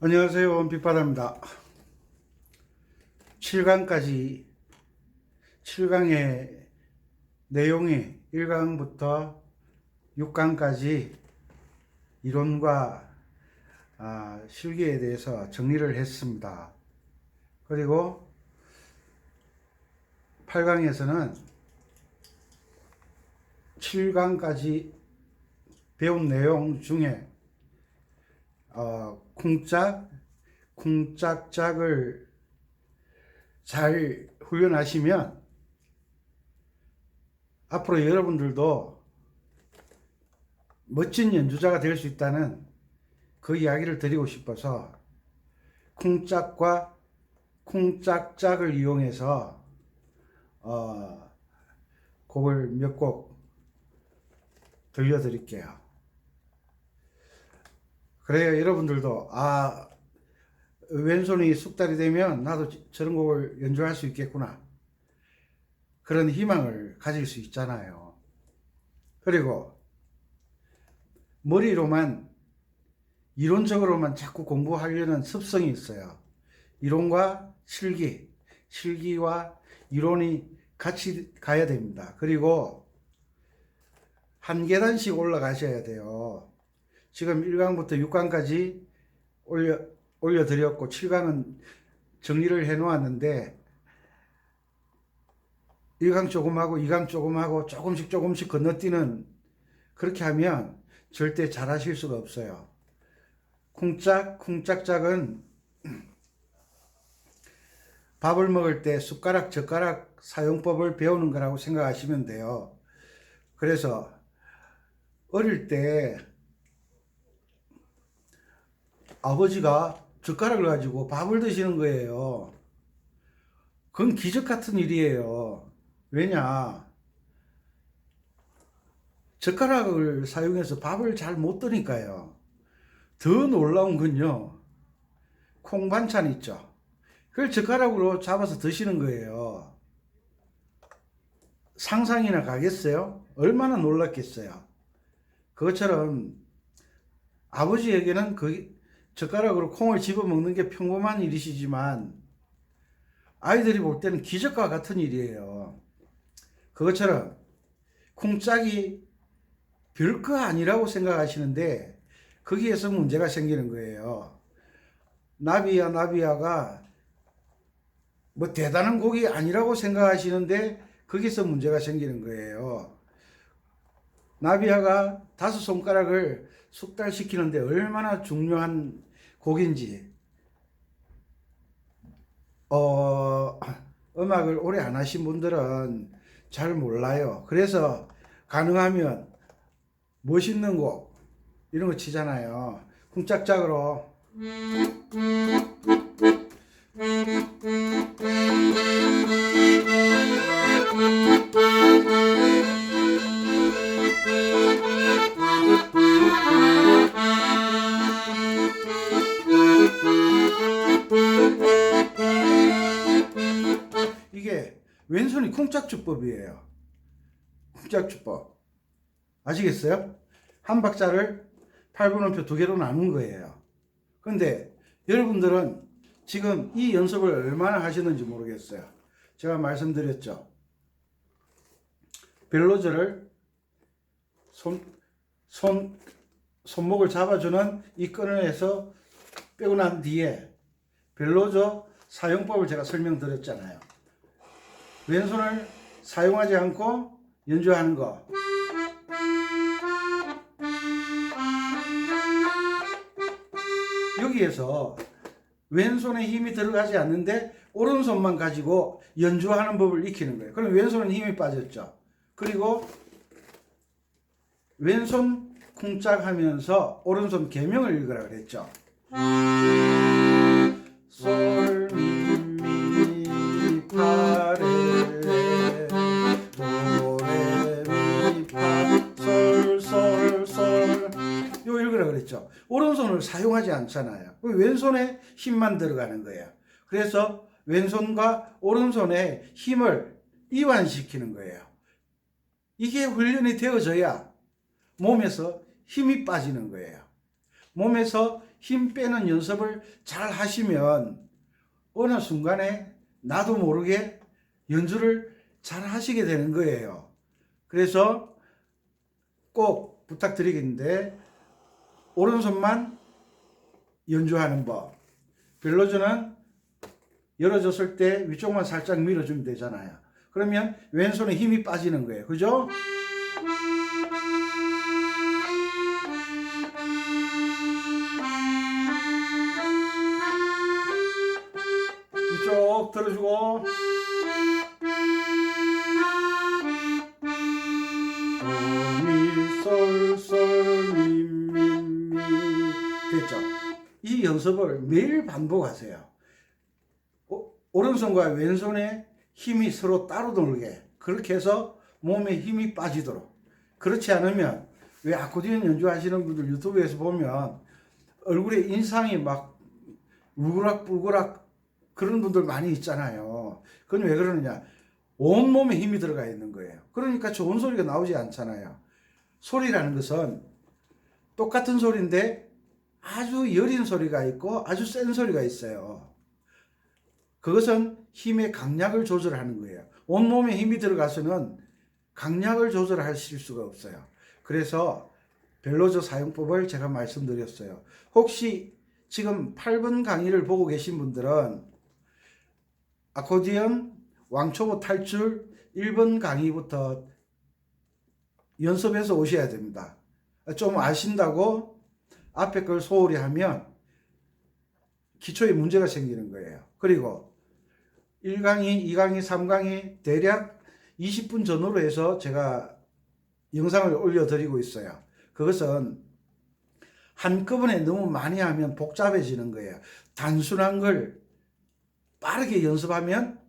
안녕하세요. 원빛바다입니다. 7강까지 7강의 내용이 1강부터 6강까지 이론과 실기에 대해서 정리를 했습니다. 그리고 8강에서는 7강까지 배운 내용 중에 쿵짝짝을 잘 훈련하시면 앞으로 여러분들도 멋진 연주자가 될 수 있다는 그 이야기를 드리고 싶어서 쿵짝과 쿵짝짝을 이용해서 곡을 몇 곡 들려드릴게요. 그래야 여러분들도 왼손이 숙달이 되면 나도 저런 곡을 연주할 수 있겠구나, 그런 희망을 가질 수 있잖아요. 그리고 머리로만 이론적으로만 자꾸 공부하려는 습성이 있어요. 이론과 실기와 이론이 같이 가야 됩니다. 그리고 한 계단씩 올라가셔야 돼요. 지금 1강부터 6강까지 올려드렸고 7강은 정리를 해 놓았는데 1강 조금하고 2강 조금하고 조금씩 건너뛰는, 그렇게 하면 절대 잘하실 수가 없어요. 쿵짝짝은 밥을 먹을 때 숟가락 젓가락 사용법을 배우는 거라고 생각하시면 돼요. 그래서 어릴 때 아버지가 젓가락을 가지고 밥을 드시는 거예요. 그건 기적 같은 일이에요. 왜냐? 젓가락을 사용해서 밥을 잘 못 드니까요. 더 놀라운 건요, 콩 반찬 있죠? 그걸 젓가락으로 잡아서 드시는 거예요. 상상이나 가겠어요? 얼마나 놀랐겠어요? 그것처럼 아버지에게는 젓가락으로 콩을 집어 먹는 게 평범한 일이시지만 아이들이 볼 때는 기적과 같은 일이에요. 그것처럼 쿵짝이 별거 아니라고 생각하시는데 거기에서 문제가 생기는 거예요. 나비야가 뭐 대단한 곡이 아니라고 생각하시는데 거기서 문제가 생기는 거예요. 나비야가 5손가락을 숙달시키는데 얼마나 중요한 곡인지 음악을 오래 안 하신 분들은 잘 몰라요. 그래서 가능하면 멋있는 곡 이런 거 치잖아요. 쿵짝짝으로 이게 왼손이 쿵짝주법이에요. 쿵짝주법 아시겠어요? 한 박자를 8분음표 2개로 나눈 거예요. 그런데 여러분들은 지금 이 연습을 얼마나 하셨는지 모르겠어요. 제가 말씀드렸죠. 벨로즈를 손목을 잡아주는 이 끈을 해서 빼고 난 뒤에 벨로즈 사용법을 제가 설명드렸잖아요. 왼손을 사용하지 않고 연주하는 거. 여기에서 왼손에 힘이 들어가지 않는데 오른손만 가지고 연주하는 법을 익히는 거예요. 그럼 왼손은 힘이 빠졌죠. 그리고 왼손 쿵짝 하면서 오른손 계명을 읽으라 그랬죠. 솔, 미, 파, 레, 도, 레, 미, 파, 솔 요 읽으라 그랬죠. 오른손을 사용하지 않잖아요. 왼손에 힘만 들어가는 거예요. 그래서 왼손과 오른손의 힘을 이완시키는 거예요. 이게 훈련이 되어져야 몸에서 힘이 빠지는 거예요. 몸에서 힘 빼는 연습을 잘 하시면 어느 순간에 나도 모르게 연주를 잘 하시게 되는 거예요. 그래서 꼭 부탁드리겠는데, 오른손만 연주하는 법. 벨로즈는 열어줬을 때 위쪽만 살짝 밀어주면 되잖아요. 그러면 왼손에 힘이 빠지는 거예요. 그죠? 위쪽 들어주고, 도미솔솔미미미. 됐죠? 이 연습을 매일 반복하세요. 오른손과 왼손의 힘이 서로 따로 돌게, 그렇게 해서 몸에 힘이 빠지도록. 그렇지 않으면, 왜 아코디언 연주하시는 분들 유튜브에서 보면 얼굴에 인상이 막 울그락불그락 그런 분들 많이 있잖아요. 그건 왜 그러느냐? 온몸에 힘이 들어가 있는 거예요. 그러니까 좋은 소리가 나오지 않잖아요. 소리라는 것은 똑같은 소리인데 아주 여린 소리가 있고 아주 센 소리가 있어요. 그것은 힘의 강약을 조절하는 거예요. 온몸에 힘이 들어가서는 강약을 조절하실 수가 없어요. 그래서 벨로즈 사용법을 제가 말씀드렸어요. 혹시 지금 8번 강의를 보고 계신 분들은 아코디언 왕초보 탈출 1번 강의부터 연습해서 오셔야 됩니다. 좀 아신다고 앞에 걸 소홀히 하면 기초에 문제가 생기는 거예요. 그리고 1강의, 2강의, 3강의 대략 20분 전후로 해서 제가 영상을 올려드리고 있어요. 그것은 한꺼번에 너무 많이 하면 복잡해지는 거예요. 단순한 걸 빠르게 연습하면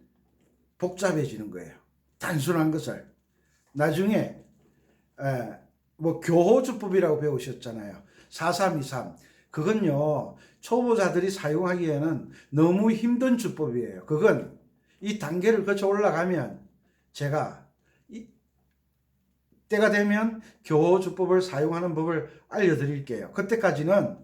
복잡해지는 거예요. 단순한 것을. 나중에 뭐 교호주법이라고 배우셨잖아요. 4323. 그건요, 초보자들이 사용하기에는 너무 힘든 주법이에요. 그건 이 단계를 거쳐 올라가면 제가 때가 되면 교호주법을 사용하는 법을 알려드릴게요. 그때까지는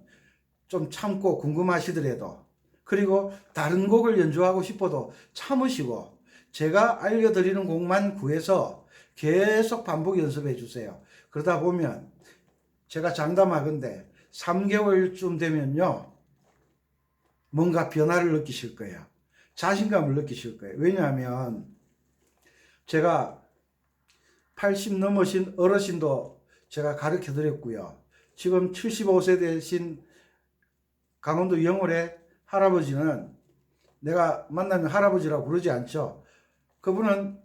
좀 참고 궁금하시더라도, 그리고 다른 곡을 연주하고 싶어도 참으시고 제가 알려드리는 곡만 구해서 계속 반복 연습해 주세요. 그러다 보면 제가 장담하건대 3개월쯤 되면요, 뭔가 변화를 느끼실 거예요. 자신감을 느끼실 거예요. 왜냐하면 제가 80 넘으신 어르신도 제가 가르쳐 드렸고요. 지금 75세 되신 강원도 영월의 할아버지는 내가 만나면 할아버지라고 부르지 않죠. 그분은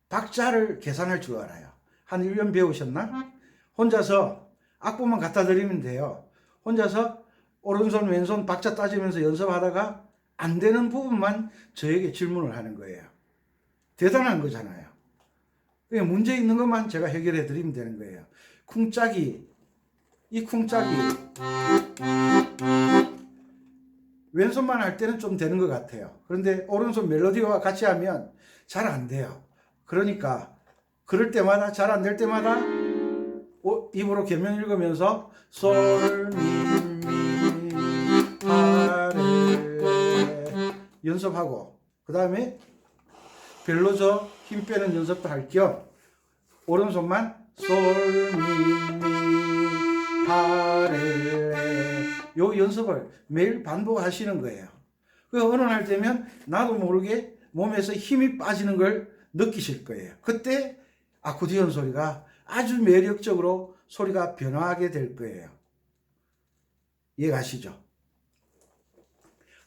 박자를 계산할 줄 알아요. 한 1년 배우셨나? 혼자서 악보만 갖다 드리면 돼요. 혼자서 오른손 왼손 박자 따지면서 연습하다가 안 되는 부분만 저에게 질문을 하는 거예요. 대단한 거잖아요. 그냥 문제 있는 것만 제가 해결해 드리면 되는 거예요. 쿵짝이, 이 쿵짝이 왼손만 할 때는 좀 되는 것 같아요. 그런데 오른손 멜로디와 같이 하면 잘 안 돼요. 그러니까 그럴 때마다, 잘 안 될 때마다 입으로 계명 읽으면서 솔, 미, 미, 파, 레 연습하고, 그 다음에 벨로즈 힘 빼는 연습도 할 겸 오른손만 솔, 미, 미, 파, 레 요 연습을 매일 반복하시는 거예요. 그 어느 날 되면 나도 모르게 몸에서 힘이 빠지는 걸 느끼실 거예요. 그때 아코디언 소리가 아주 매력적으로 소리가 변화하게 될 거예요. 이해가시죠?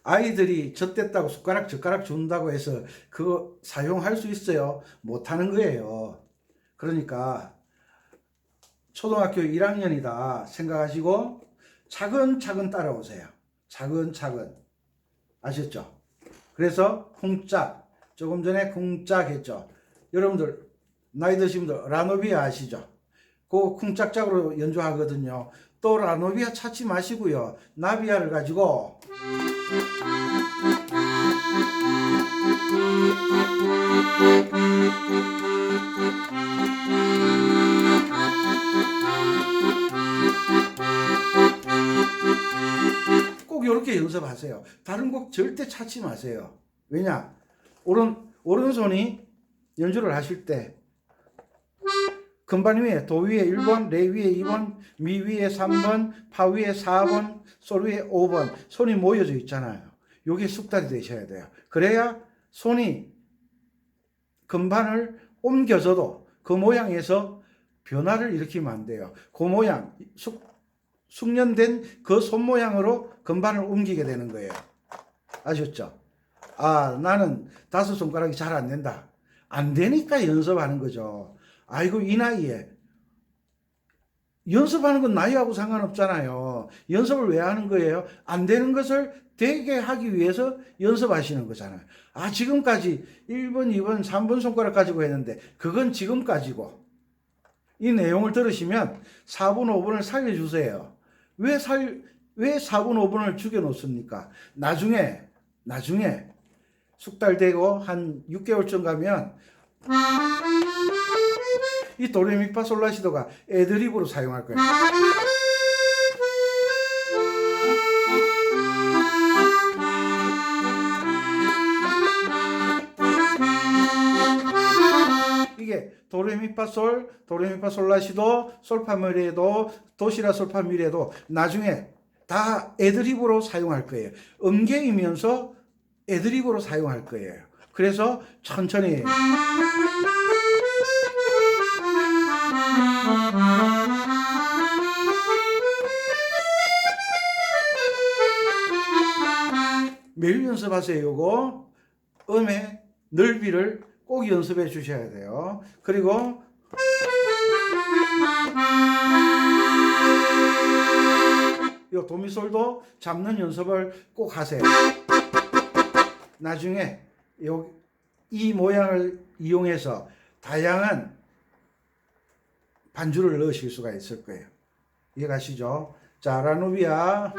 아이들이 젖됐다고 숟가락 젓가락 준다고 해서 그거 사용할 수 있어요? 못하는 거예요. 그러니까 초등학교 1학년이다 생각하시고 차근차근 따라오세요. 차근차근. 아셨죠? 그래서 쿵짝, 조금 전에 쿵짝 했죠. 여러분들 나이 드신 분들 라노비아 아시죠? 그 쿵짝짝으로 연주하거든요. 또 라노비아 찾지 마시고요, 나비아를 가지고 연습하세요. 다른 곡 절대 찾지 마세요. 왜냐? 오른손이 연주를 하실 때 건반 위에 도 위에 1번, 레 위에 2번, 미 위에 3번, 파 위에 4번, 솔 위에 5번 손이 모여져 있잖아요. 요게 숙달이 되셔야 돼요. 그래야 손이 건반을 옮겨져도 그 모양에서 변화를 일으키면 안 돼요. 그 모양, 숙련된 그 손 모양으로 건반을 옮기게 되는 거예요. 아셨죠? 아, 나는 5손가락이 잘 안 된다. 안 되니까 연습하는 거죠. 아이고, 이 나이에. 연습하는 건 나이하고 상관없잖아요. 연습을 왜 하는 거예요? 안 되는 것을 되게 하기 위해서 연습하시는 거잖아요. 아, 지금까지 1번, 2번, 3번 손가락 가지고 했는데 그건 지금까지고. 이 내용을 들으시면 4번, 5번을 살려주세요. 왜 4번, 5번을 죽여놓습니까? 나중에 숙달되고 한 6개월쯤 가면 이 도레미파솔라시도가 애드립으로 사용할 거예요. 이게 도레미파솔, 도레미파솔라시도, 솔파미레도, 도시라 솔파미레도 나중에 다 애드립으로 사용할 거예요. 음계이면서 애드립으로 사용할 거예요. 그래서 천천히 매일 연습하세요. 요거 음의 넓이를 꼭 연습해 주셔야 돼요. 그리고 요 도미솔도 잡는 연습을 꼭 하세요. 나중에 이 모양을 이용해서 다양한 반주를 넣으실 수가 있을 거예요. 이해가시죠? 자, 라누비아.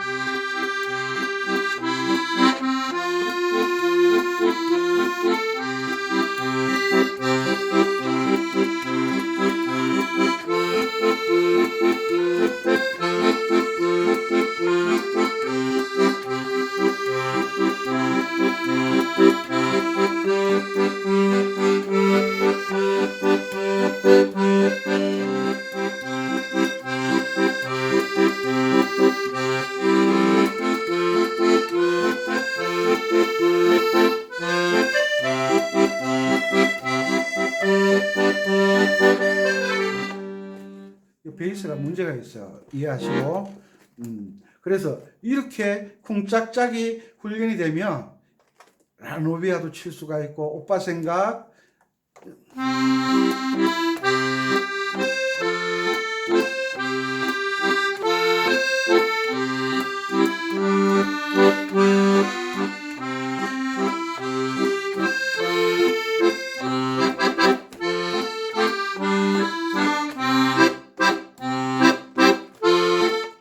베이스가 문제가 있어요. 이해하시고. 그래서 이렇게 쿵짝짝이 훈련이 되면 라노비아도 칠 수가 있고 오빠 생각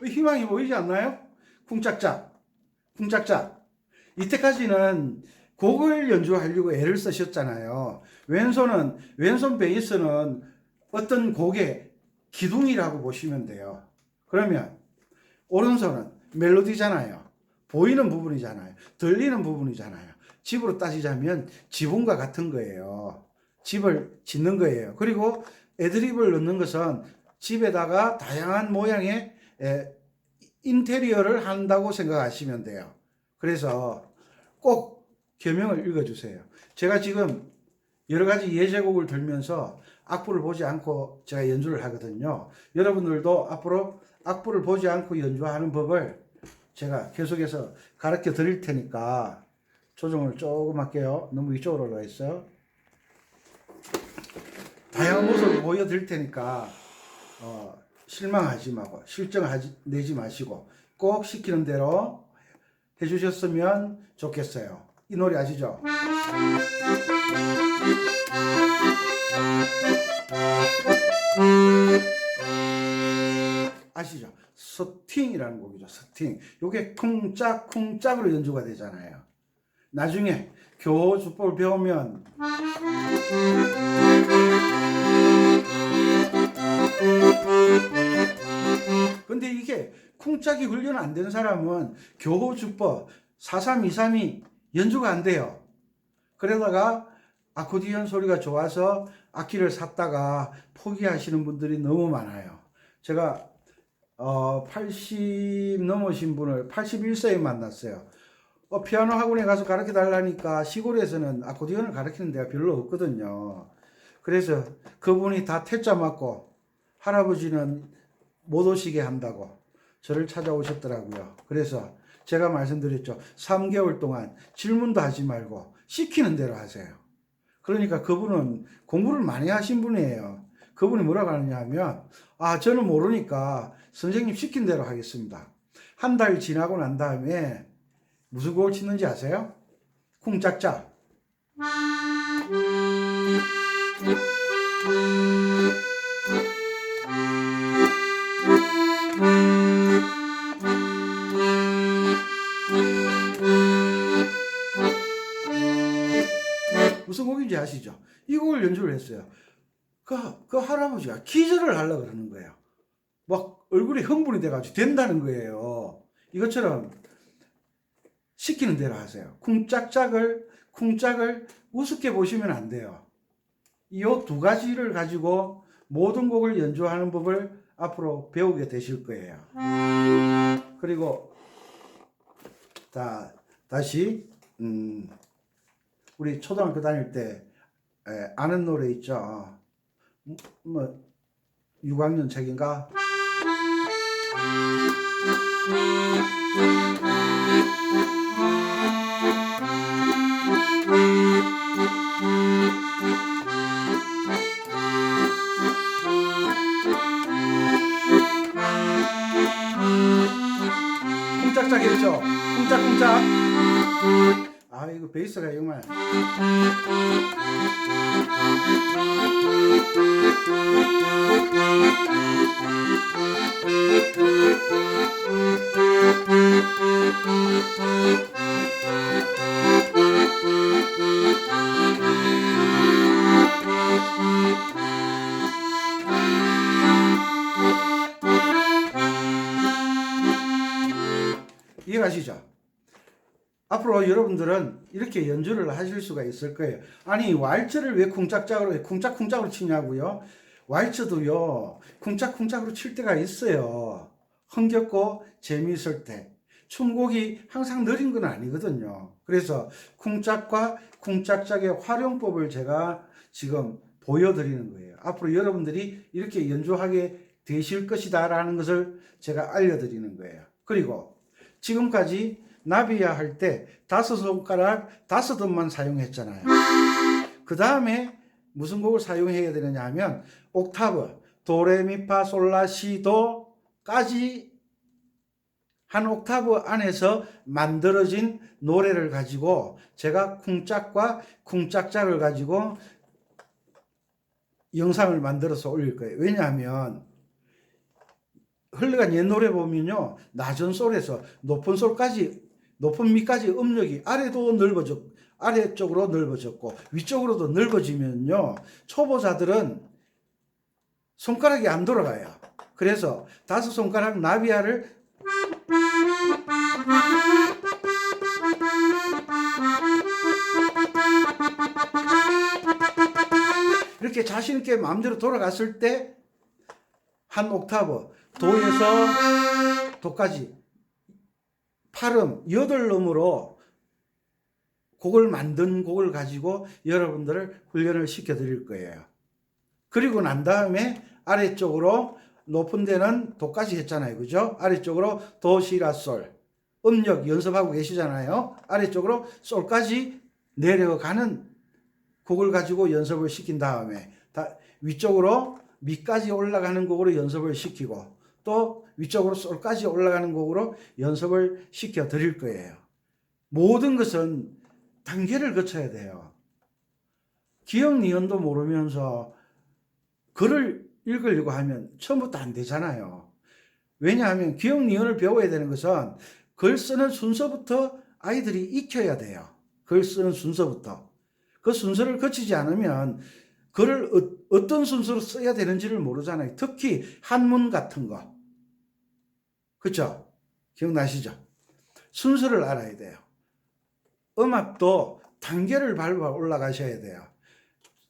희망이 보이지 않나요? 쿵짝짝 쿵짝짝. 이때까지는 곡을 연주하려고 애를 쓰셨잖아요. 왼손 베이스는 어떤 곡의 기둥이라고 보시면 돼요. 그러면 오른손은 멜로디잖아요. 보이는 부분이잖아요. 들리는 부분이잖아요. 집으로 따지자면 지붕과 같은 거예요. 집을 짓는 거예요. 그리고 애드립을 넣는 것은 집에다가 다양한 모양의 인테리어를 한다고 생각하시면 돼요. 그래서 꼭 계명을 읽어주세요. 제가 지금 여러 가지 예제곡을 들면서 악보를 보지 않고 제가 연주를 하거든요. 여러분들도 앞으로 악보를 보지 않고 연주하는 법을 제가 계속해서 가르쳐 드릴 테니까 조정을 조금 할게요. 너무 이쪽으로 올라가 있어요. 다양한 모습을 보여드릴 테니까 실망하지 마고 실정내지 마시고 꼭 시키는 대로 해주셨으면 좋겠어요. 이 노래 아시죠? 아시죠? 스팅이라는 곡이죠. 스팅. 요게 쿵짝쿵짝으로 연주가 되잖아요. 나중에 교주법을 배우면 근데 이게 쿵짝이 훈련 안 된 사람은 교주법 4323이 연주가 안 돼요. 그러다가 아코디언 소리가 좋아서 악기를 샀다가 포기하시는 분들이 너무 많아요. 제가 80 넘으신 분을 81세에 만났어요. 피아노 학원에 가서 가르쳐 달라니까 시골에서는 아코디언을 가르치는 데가 별로 없거든요. 그래서 그분이 다 퇴짜 맞고 할아버지는 못 오시게 한다고 저를 찾아오셨더라고요. 그래서 제가 말씀드렸죠. 3개월 동안 질문도 하지 말고 시키는 대로 하세요. 그러니까 그분은 공부를 많이 하신 분이에요. 그분이 뭐라고 하느냐 하면, 저는 모르니까 선생님 시킨 대로 하겠습니다. 한 달 지나고 난 다음에 무슨 곡을 치는지 아세요? 쿵짝짝. 무슨 곡인지 아시죠? 이 곡을 연주를 했어요. 그 할아버지가 기절을 하려고 그러는 거예요. 막 얼굴이 흥분이 돼가지고 된다는 거예요. 이것처럼 시키는 대로 하세요. 쿵짝짝을 우습게 보시면 안 돼요. 이 두 가지를 가지고 모든 곡을 연주하는 법을 앞으로 배우게 되실 거예요. 그리고 다시 우리 초등학교 다닐 때 아는 노래 있죠. 6학년 책인가? 쿵짝짝 했죠? 쿵짝쿵짝. 이거 베이스가 정말. 이해가시죠? 앞으로 여러분들은 이렇게 연주를 하실 수가 있을 거예요. 아니, 왈츠를 왜 쿵짝쿵짝으로 치냐고요? 왈츠도요, 쿵짝쿵짝으로 칠 때가 있어요. 흥겹고 재미있을 때. 춤곡이 항상 느린 건 아니거든요. 그래서 쿵짝과 쿵짝짝의 활용법을 제가 지금 보여드리는 거예요. 앞으로 여러분들이 이렇게 연주하게 되실 것이다 라는 것을 제가 알려드리는 거예요. 그리고 지금까지 나비야 할 때 5손가락 5음만 사용했잖아요. 그 다음에 무슨 곡을 사용해야 되느냐 하면 옥타브 도레미파솔라시도까지 한 옥타브 안에서 만들어진 노래를 가지고 제가 쿵짝과 쿵짝짝을 가지고 영상을 만들어서 올릴 거예요. 왜냐하면 흘러간 옛 노래 보면요, 낮은 솔에서 높은 미까지 음역이 아래쪽으로 넓어졌고 위쪽으로도 넓어지면요, 초보자들은 손가락이 안 돌아가요. 그래서 5손가락 나비야를 이렇게 자신 있게 마음대로 돌아갔을 때 한 옥타브 도에서 도까지 8음 8음으로 곡을 만든 곡을 가지고 여러분들을 훈련을 시켜 드릴 거예요. 그리고 난 다음에 아래쪽으로 높은 데는 도까지 했잖아요. 그죠? 아래쪽으로 도, 시, 라, 솔 음력 연습하고 계시잖아요. 아래쪽으로 솔까지 내려가는 곡을 가지고 연습을 시킨 다음에 위쪽으로 미까지 올라가는 곡으로 연습을 시키고 또 위쪽으로 솔까지 올라가는 곡으로 연습을 시켜 드릴 거예요. 모든 것은 단계를 거쳐야 돼요. 기억 니은도 모르면서 글을 읽으려고 하면 처음부터 안 되잖아요. 왜냐하면 기억 니은을 배워야 되는 것은 글 쓰는 순서부터 아이들이 익혀야 돼요. 글 쓰는 순서부터. 그 순서를 거치지 않으면 글을 어떤 순서로 써야 되는지를 모르잖아요. 특히 한문 같은 거. 그렇죠? 기억나시죠? 순서를 알아야 돼요. 음악도 단계를 밟아 올라가셔야 돼요.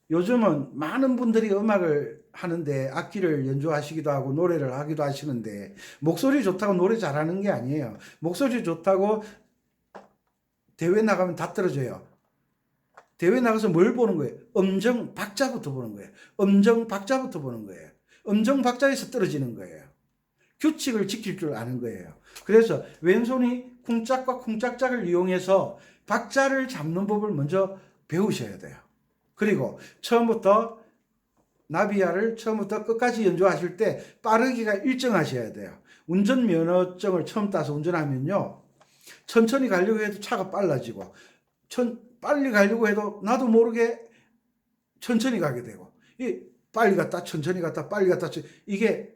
요즘은 많은 분들이 음악을 하는데 악기를 연주하시기도 하고 노래를 하기도 하시는데 목소리 좋다고 노래 잘하는 게 아니에요. 목소리 좋다고 대회 나가면 다 떨어져요. 대회 나가서 뭘 보는 거예요? 음정 박자부터 보는 거예요. 음정 박자부터 보는 거예요. 음정 박자에서 떨어지는 거예요. 규칙을 지킬 줄 아는 거예요. 그래서 왼손이 쿵짝과 쿵짝짝을 이용해서 박자를 잡는 법을 먼저 배우셔야 돼요. 그리고 처음부터 나비야를 처음부터 끝까지 연주하실 때 빠르기가 일정하셔야 돼요. 운전면허증을 처음 따서 운전하면요, 천천히 가려고 해도 차가 빨라지고 빨리 가려고 해도 나도 모르게 천천히 가게 되고, 빨리 갔다 천천히 갔다 빨리 갔다 이게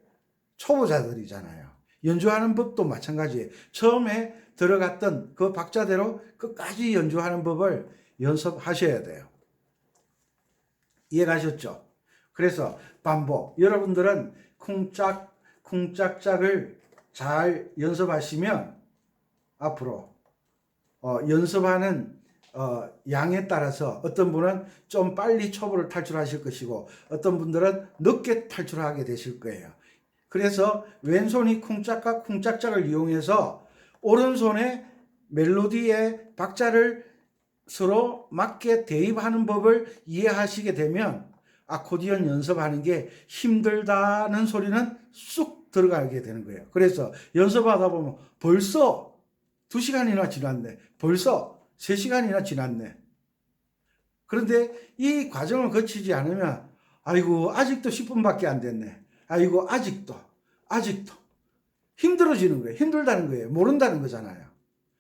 초보자들이잖아요. 연주하는 법도 마찬가지예요. 처음에 들어갔던 그 박자대로 끝까지 연주하는 법을 연습하셔야 돼요. 이해가셨죠? 그래서 반복. 여러분들은 쿵짝, 쿵짝짝을 잘 연습하시면 앞으로 연습하는 양에 따라서 어떤 분은 좀 빨리 초보를 탈출하실 것이고 어떤 분들은 늦게 탈출하게 되실 거예요. 그래서 왼손이 쿵짝과 쿵짝짝을 이용해서 오른손에 멜로디의 박자를 서로 맞게 대입하는 법을 이해하시게 되면 아코디언 연습하는 게 힘들다는 소리는 쑥 들어가게 되는 거예요. 그래서 연습하다 보면 벌써 2시간이나 지났네. 벌써 3시간이나 지났네. 그런데 이 과정을 거치지 않으면 아이고 아직도 10분밖에 안 됐네. 아이고 아직도 힘들어지는 거예요. 힘들다는 거예요. 모른다는 거잖아요.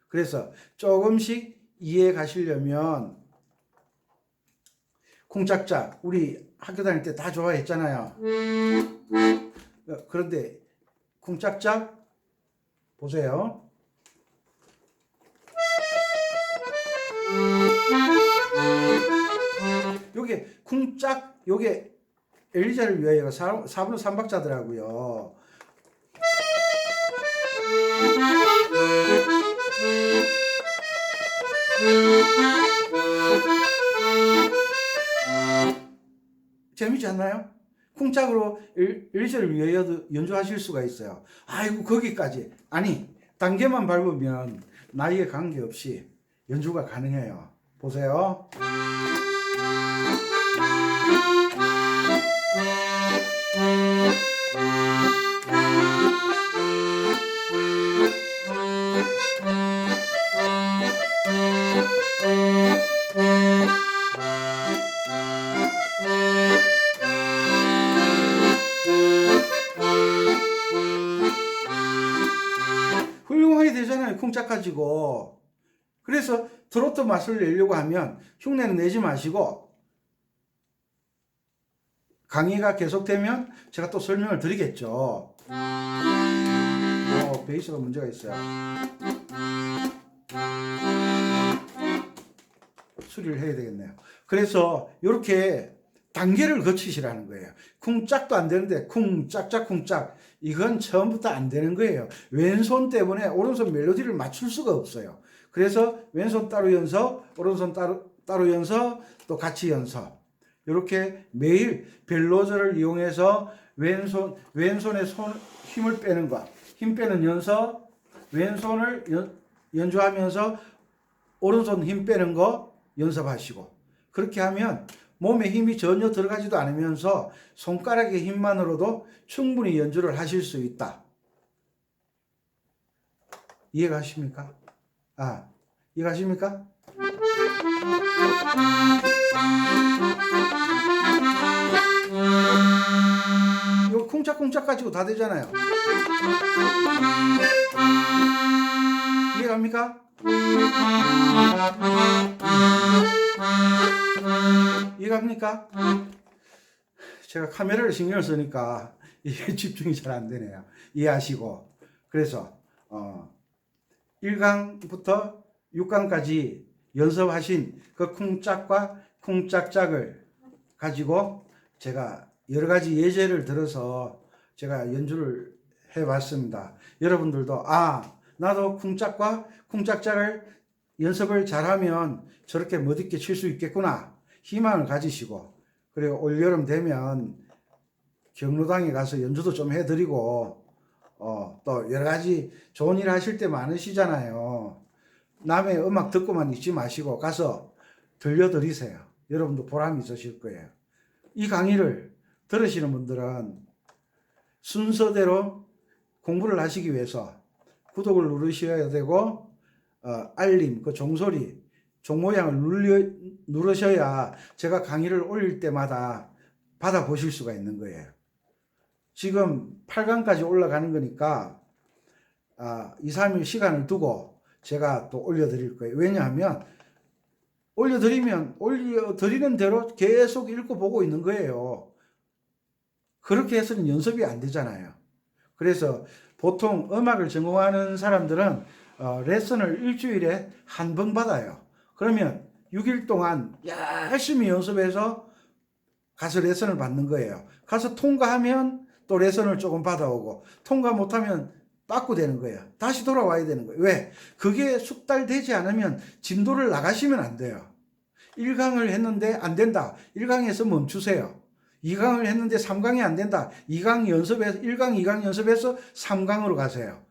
그래서 조금씩 이해해 가시려면 쿵짝짝 우리 학교 다닐 때 다 좋아했잖아요. 그런데 쿵짝짝 보세요. 요게 쿵짝 요게 엘리자를 위하여가 4분의 3박자더라고요. 재미지 않나요? 쿵짝으로 엘리자를 위하여도 연주하실 수가 있어요. 아이고 거기까지. 아니 단계만 밟으면 나이에 관계없이 연주가 가능해요. 보세요. 훌륭하게 되잖아요. 쿵짝 가지고. 그래서 트로트 맛을 내려고 하면 흉내는 내지 마시고 강의가 계속되면 제가 또 설명을 드리겠죠. 베이스가 문제가 있어요. 수리를 해야 되겠네요. 그래서 이렇게 단계를 거치시라는 거예요. 쿵짝도 안 되는데 쿵짝짝 쿵짝 이건 처음부터 안 되는 거예요. 왼손 때문에 오른손 멜로디를 맞출 수가 없어요. 그래서 왼손 따로 연서, 오른손 따로 연서, 또 같이 연서. 이렇게 매일 벨로저를 이용해서 왼손에 힘을 빼는 것, 힘 빼는 연서, 왼손을 연주하면서 오른손 힘 빼는 거 연습하시고 그렇게 하면 몸에 힘이 전혀 들어가지도 않으면서 손가락의 힘만으로도 충분히 연주를 하실 수 있다. 이해가십니까? 이해가십니까? 이거 쿵짝쿵짝 가지고 다 되잖아요. 이해갑니까? 이해갑니까? 제가 카메라를 신경을 쓰니까 이게 집중이 잘 안 되네요. 이해하시고. 그래서 1강부터 6강까지 연습하신 그 쿵짝과 쿵짝짝을 가지고 제가 여러 가지 예제를 들어서 제가 연주를 해봤습니다. 여러분들도 나도 쿵짝과 쿵짝짝을 연습을 잘하면 저렇게 멋있게 칠 수 있겠구나 희망을 가지시고, 그리고 올여름 되면 경로당에 가서 연주도 좀 해드리고, 또 여러 가지 좋은 일 하실 때 많으시잖아요. 남의 음악 듣고만 있지 마시고 가서 들려드리세요. 여러분도 보람이 있으실 거예요. 이 강의를 들으시는 분들은 순서대로 공부를 하시기 위해서 구독을 누르셔야 되고, 알림, 그 종소리, 종 모양을 누르셔야 제가 강의를 올릴 때마다 받아보실 수가 있는 거예요. 지금 8강까지 올라가는 거니까 2, 3일 시간을 두고 제가 또 올려드릴 거예요. 왜냐하면 올려드리는 대로 계속 읽고 보고 있는 거예요. 그렇게 해서는 연습이 안 되잖아요. 그래서 보통 음악을 전공하는 사람들은 레슨을 일주일에 한 번 받아요. 그러면 6일 동안 열심히 연습해서 가서 레슨을 받는 거예요. 가서 통과하면 또 레슨을 조금 받아오고, 통과 못하면 빠꾸되는 거예요. 다시 돌아와야 되는 거예요. 왜? 그게 숙달되지 않으면 진도를 나가시면 안 돼요. 1강을 했는데 안 된다. 1강에서 멈추세요. 2강을 했는데 3강이 안 된다. 2강 연습해서 1강, 2강 연습해서 3강으로 가세요.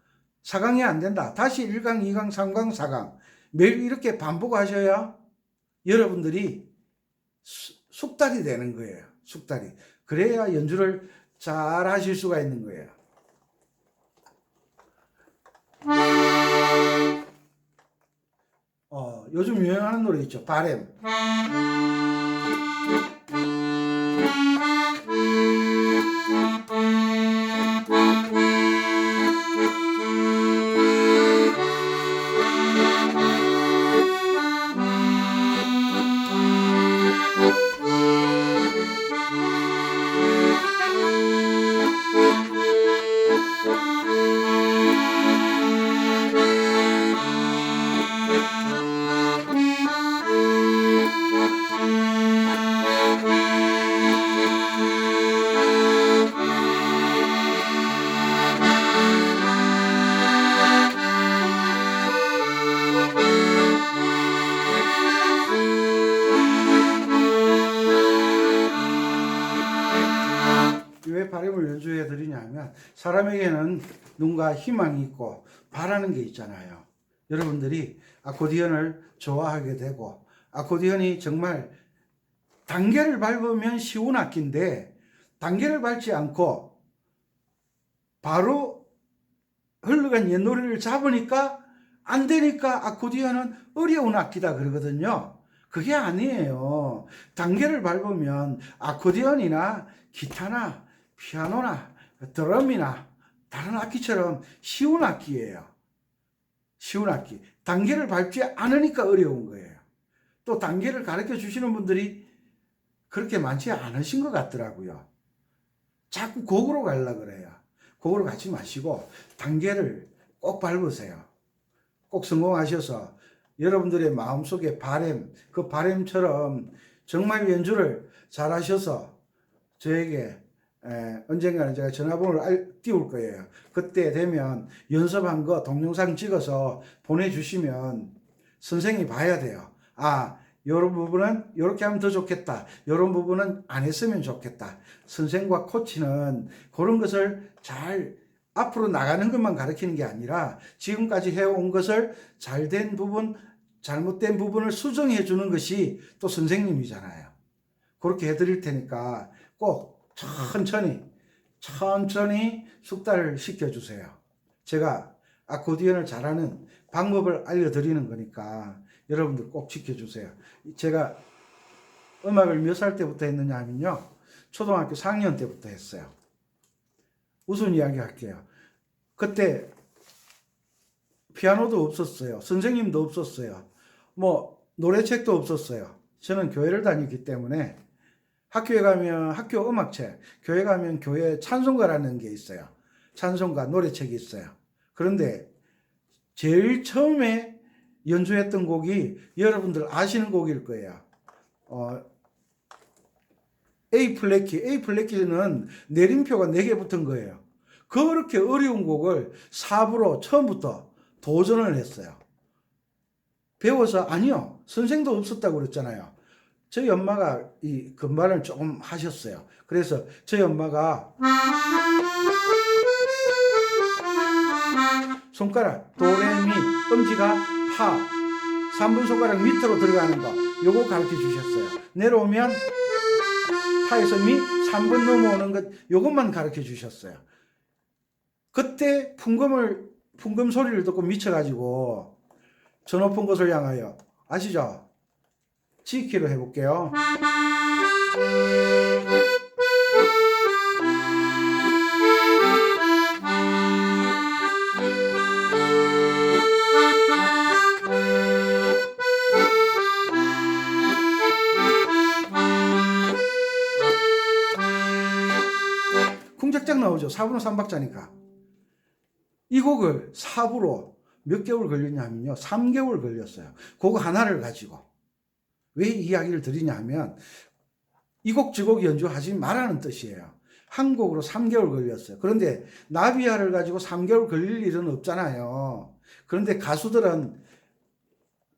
4강이 안 된다. 다시 1강, 2강, 3강, 4강. 매일 이렇게 반복하셔야 여러분들이 숙달이 되는 거예요. 숙달이. 그래야 연주를 잘 하실 수가 있는 거예요. 요즘 유행하는 노래 있죠. 바램. 왜 바램을 연주해 드리냐면, 사람에게는 누군가 희망이 있고 바라는 게 있잖아요. 여러분들이 아코디언을 좋아하게 되고, 아코디언이 정말 단계를 밟으면 쉬운 악기인데 단계를 밟지 않고 바로 흘러간 옛 노래를 잡으니까 안 되니까 아코디언은 어려운 악기다 그러거든요. 그게 아니에요. 단계를 밟으면 아코디언이나 기타나 피아노나 드럼이나 다른 악기처럼 쉬운 악기예요. 쉬운 악기. 단계를 밟지 않으니까 어려운 거예요. 또 단계를 가르쳐 주시는 분들이 그렇게 많지 않으신 것 같더라고요. 자꾸 곡으로 가려고 그래요. 곡으로 가지 마시고 단계를 꼭 밟으세요. 꼭 성공하셔서 여러분들의 마음속에 바램, 그 바램처럼 정말 연주를 잘하셔서 저에게 언젠가는 제가 전화번호를 띄울 거예요. 그때 되면 연습한 거 동영상 찍어서 보내주시면 선생님이 봐야 돼요. 이런 부분은 이렇게 하면 더 좋겠다. 이런 부분은 안 했으면 좋겠다. 선생과 코치는 그런 것을 잘 앞으로 나가는 것만 가르치는 게 아니라 지금까지 해온 것을 잘된 부분, 잘못된 부분을 수정해 주는 것이 또 선생님이잖아요. 그렇게 해드릴 테니까 꼭 천천히 숙달을 시켜주세요. 제가 아코디언을 잘하는 방법을 알려드리는 거니까 여러분들 꼭 지켜주세요. 제가 음악을 몇 살 때부터 했느냐 하면요, 초등학교 4학년 때부터 했어요. 무슨 이야기 할게요. 그때 피아노도 없었어요. 선생님도 없었어요. 노래책도 없었어요. 저는 교회를 다니기 때문에 학교에 가면 학교 음악책, 교회 가면 교회 찬송가라는 게 있어요. 찬송가 노래책이 있어요. 그런데 제일 처음에 연주했던 곡이 여러분들 아시는 곡일 거예요. A 플랫키는 내림표가 4개 붙은 거예요. 그렇게 어려운 곡을 4부로 처음부터 도전을 했어요. 배워서 아니요. 선생도 없었다고 그랬잖아요. 저희 엄마가 이 건반을 조금 하셨어요. 그래서 저희 엄마가 손가락 도레미 엄지가 파 3분 손가락 밑으로 들어가는 거 요거 가르쳐 주셨어요. 내려오면 파에서 미 3분 넘어오는 것 요것만 가르쳐 주셨어요. 그때 풍금 소리를 듣고 미쳐가지고 저 높은 곳을 향하여 아시죠? 지키로 해볼게요. 쿵짝짝 나오죠. 4분의 3박자니까. 이 곡을 4부로 몇 개월 걸렸냐면요. 3개월 걸렸어요. 그거 하나를 가지고. 왜 이 이야기를 드리냐 하면 이 곡 저 곡 연주하지 말라는 뜻이에요. 한 곡으로 3개월 걸렸어요. 그런데 나비야를 가지고 3개월 걸릴 일은 없잖아요. 그런데 가수들은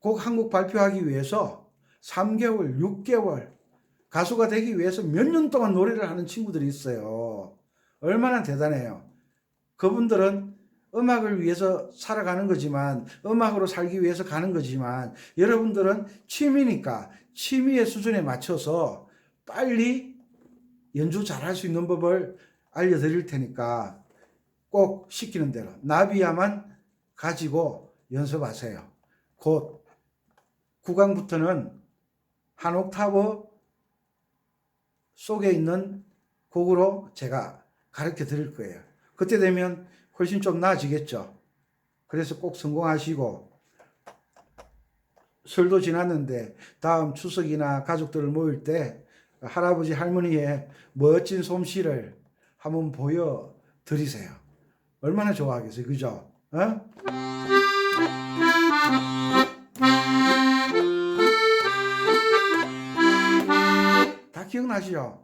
곡 한 곡 발표하기 위해서 3개월, 6개월 가수가 되기 위해서 몇 년 동안 노래를 하는 친구들이 있어요. 얼마나 대단해요. 그분들은 음악을 위해서 살아가는 거지만 음악으로 살기 위해서 가는 거지만 여러분들은 취미니까 취미의 수준에 맞춰서 빨리 연주 잘할 수 있는 법을 알려드릴 테니까 꼭 시키는 대로 나비야만 가지고 연습하세요. 곧 9강부터는 한 옥타브 속에 있는 곡으로 제가 가르쳐 드릴 거예요. 그때 되면 훨씬 좀 나아지겠죠. 그래서 꼭 성공하시고 설도 지났는데 다음 추석이나 가족들을 모일 때 할아버지 할머니의 멋진 솜씨를 한번 보여드리세요. 얼마나 좋아하겠어요. 그죠? 어? 다 기억나시죠?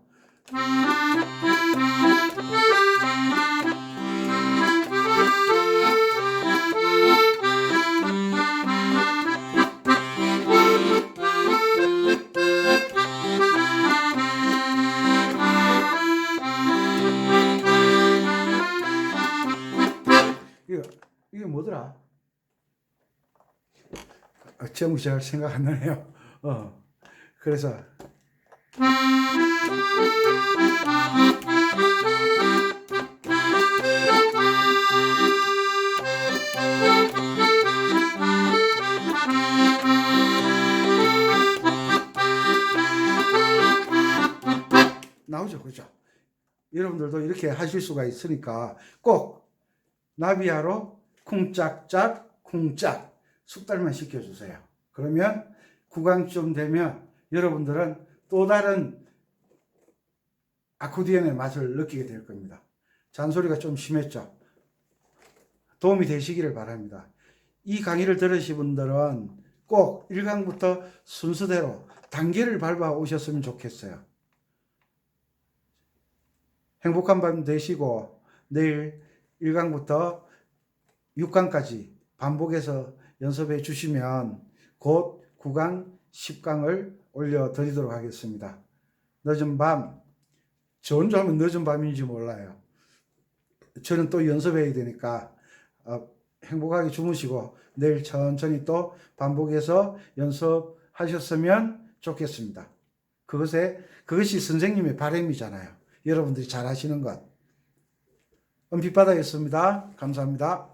이게 뭐더라? 제목이 잘 생각 안 나네요. 그래서 나오죠, 그죠? 여러분들도 이렇게 하실 수가 있으니까 꼭 나비야로 쿵짝짝 쿵짝 숙달만 시켜주세요. 그러면 9강쯤 되면 여러분들은 또 다른 아코디언의 맛을 느끼게 될 겁니다. 잔소리가 좀 심했죠? 도움이 되시기를 바랍니다. 이 강의를 들으신 분들은 꼭 1강부터 순서대로 단계를 밟아 오셨으면 좋겠어요. 행복한 밤 되시고 내일 1강부터 6강까지 반복해서 연습해 주시면 곧 9강, 10강을 올려드리도록 하겠습니다. 늦은 밤, 저 혼자 하면 늦은 밤인지 몰라요. 저는 또 연습해야 되니까 행복하게 주무시고 내일 천천히 또 반복해서 연습하셨으면 좋겠습니다. 그것이 선생님의 바람이잖아요. 여러분들이 잘 하시는 것. 은빛바다였습니다. 감사합니다.